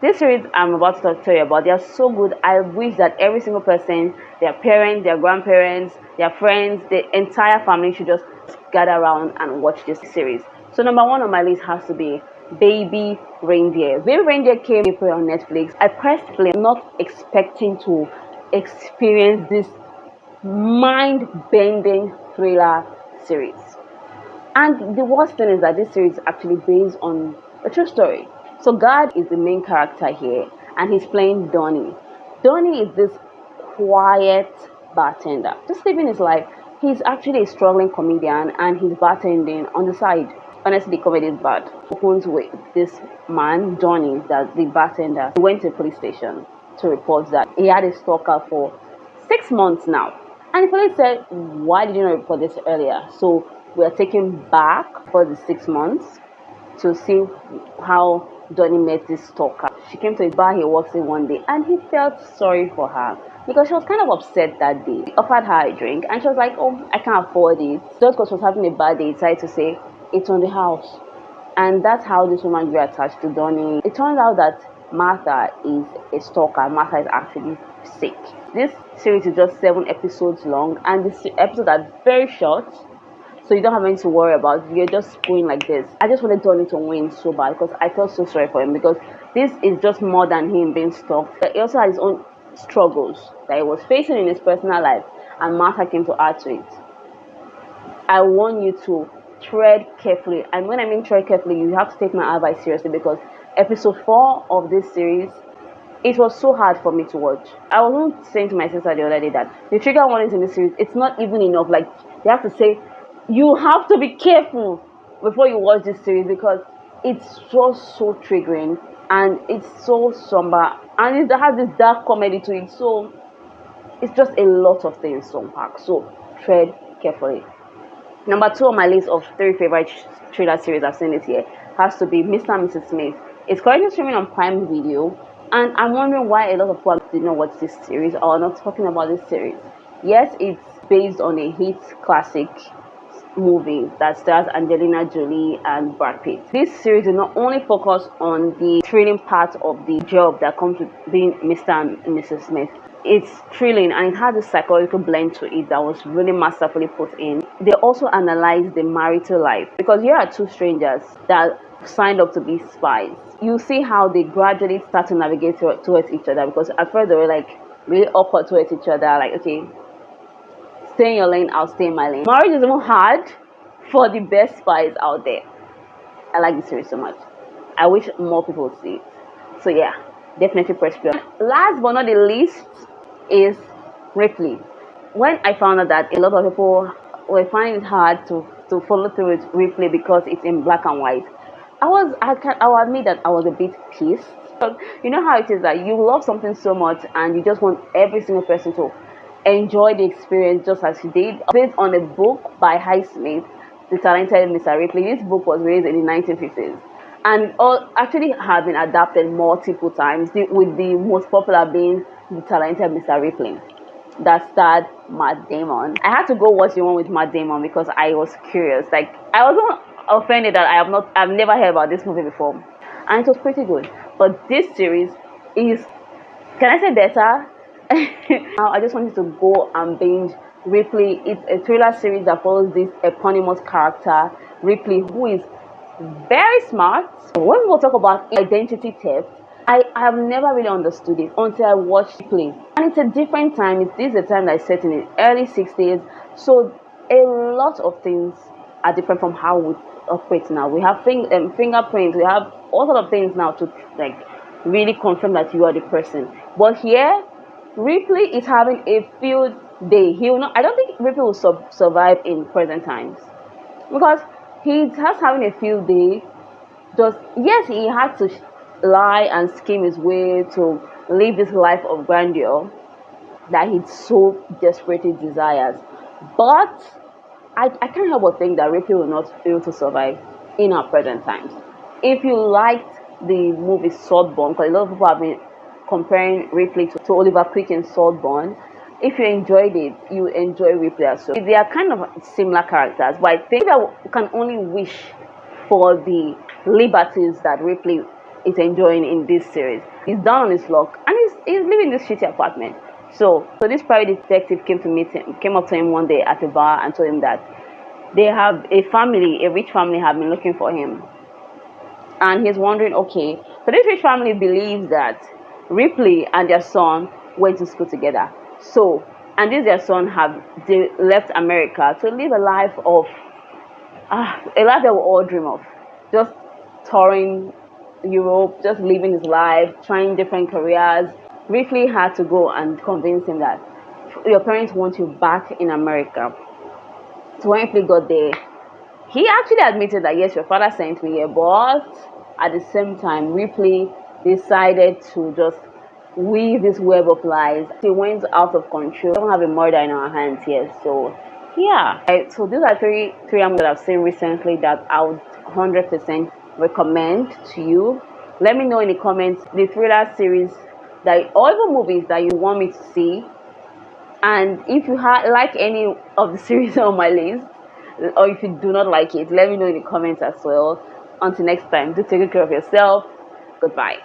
This series I'm about to tell you about, they are so good. I wish that every single person, their parents, their grandparents, their friends, the entire family should just gather around and watch this series. So number one on my list has to be Baby Reindeer. Baby Reindeer came April on Netflix. I pressed play, not expecting to experience this mind-bending thriller series. And the worst thing is that this series is actually based on a true story. So God is the main character here, and he's playing Donnie. Donnie is this quiet bartender, just living his life. He's actually a struggling comedian, and he's bartending on the side. Honestly, the comedy is bad. Opens with this man, Donnie, that the bartender, he went to the police station to report that he had a stalker for 6 months now. And the police said, why did you not report this earlier? So we are taken back for the 6 months to see how Donnie met this stalker. She came to his bar he works in one day, and he felt sorry for her because she was kind of upset that day. He offered her a drink and she was like, oh, I can't afford it. Just because she was having a bad day, he decided to say, it's on the house. And that's how this woman grew attached to Donnie. It turns out that Martha is a stalker. Martha is actually sick. This series is just 7 episodes long, and the episodes are very short, so you don't have anything to worry about. You're just going like this. I just wanted Donnie to win so bad because I felt so sorry for him, because this is just more than him being stalked. He also had his own struggles that he was facing in his personal life, and Martha came to add to it. I want you to tread carefully, and when I mean tread carefully, you have to take my advice seriously, because episode 4 of this series, it was so hard for me to watch. I was saying to my sister the other day that the trigger warnings in this series, it's not even enough. Like, they have to say, you have to be careful before you watch this series, because it's just so triggering and it's so somber, and it has this dark comedy to it. So it's just a lot of things to unpack. So tread carefully. Number 2 on my list of 3 favorite thriller series I've seen this year has to be Mr. and Mrs. Smith. It's currently streaming on Prime Video, and I'm wondering why a lot of people did not watch this series or are not talking about this series. Yes, it's based on a hit classic movie that stars Angelina Jolie and Brad Pitt. This series is not only focused on the thrilling part of the job that comes with being Mr. and Mrs. Smith. It's thrilling, and it has a psychological blend to it that was really masterfully put in. They also analyze the marital life, because here are 2 strangers that signed up to be spies. You see how they gradually start to navigate towards each other, because at first they were like really awkward towards each other, like, okay, stay in your lane, I'll stay in my lane. Marriage is even hard for the best spies out there. I like this series so much. I wish more people would see it. So yeah, definitely press play. Last but not the least is Ripley. When I found out that a lot of people were finding it hard to follow through with Ripley because it's in black and white, I'll admit that I was a bit pissed. But you know how it is that you love something so much and you just want every single person to enjoy the experience just as you did. Based on a book by Highsmith, The Talented Mr. Ripley. This book was released in the 1950s and actually have been adapted multiple times, with the most popular being The Talented Mr. Ripley, that starred Matt Damon. I had to go watch the one with Matt Damon because I was curious. Like, I wasn't offended that I've never heard about this movie before, and it was pretty good. But this series is, can I say, better? Now I just wanted to go and binge Ripley. It's a thriller series that follows this eponymous character, Ripley, who is very smart. When people talk about identity theft, I have never really understood it until I watched Ripley. And it's a different time. This is a time that is set in the early 60s. So a lot of things are different from how we operate now. We have fingerprints. We have all sorts of things now to like really confirm that you are the person. But here, Ripley is having a field day. I don't think Ripley will survive in present times, because he's just having a field day. Yes, he had to lie and scheme his way to live this life of grandeur that he so desperately desires. But I can't help but think that Ripley will not be able to survive in our present times. If you liked the movie Saltburn, because a lot of people have been comparing Ripley to Oliver Quick in Saltburn, if you enjoyed it, you enjoy Ripley as well. They are kind of similar characters, but I think I can only wish for the liberties that Ripley is enjoying in this series. He's down on his luck and he's living in this shitty apartment. So this private detective came up to him one day at a bar and told him that they have a rich family have been looking for him. And he's wondering, okay, so this rich family believes that Ripley and their son went to school together. So, and this their son they left America to live a life that we all dream of. Just touring Europe, just living his life, trying different careers. Ripley had to go and convince him that your parents want you back in America. So when Ripley got there, he actually admitted that yes, your father sent me here, but at the same time, Ripley decided to just weave this web of lies. She went out of control. We don't have a murder in our hands here, so yeah. So these are three movies that I've seen recently that I would 100% recommend to you. Let me know in the comments the thriller series or even movies that you want me to see, and if you like any of the series on my list, or if you do not like it, let me know in the comments as well. Until next time, do take good care of yourself. Goodbye.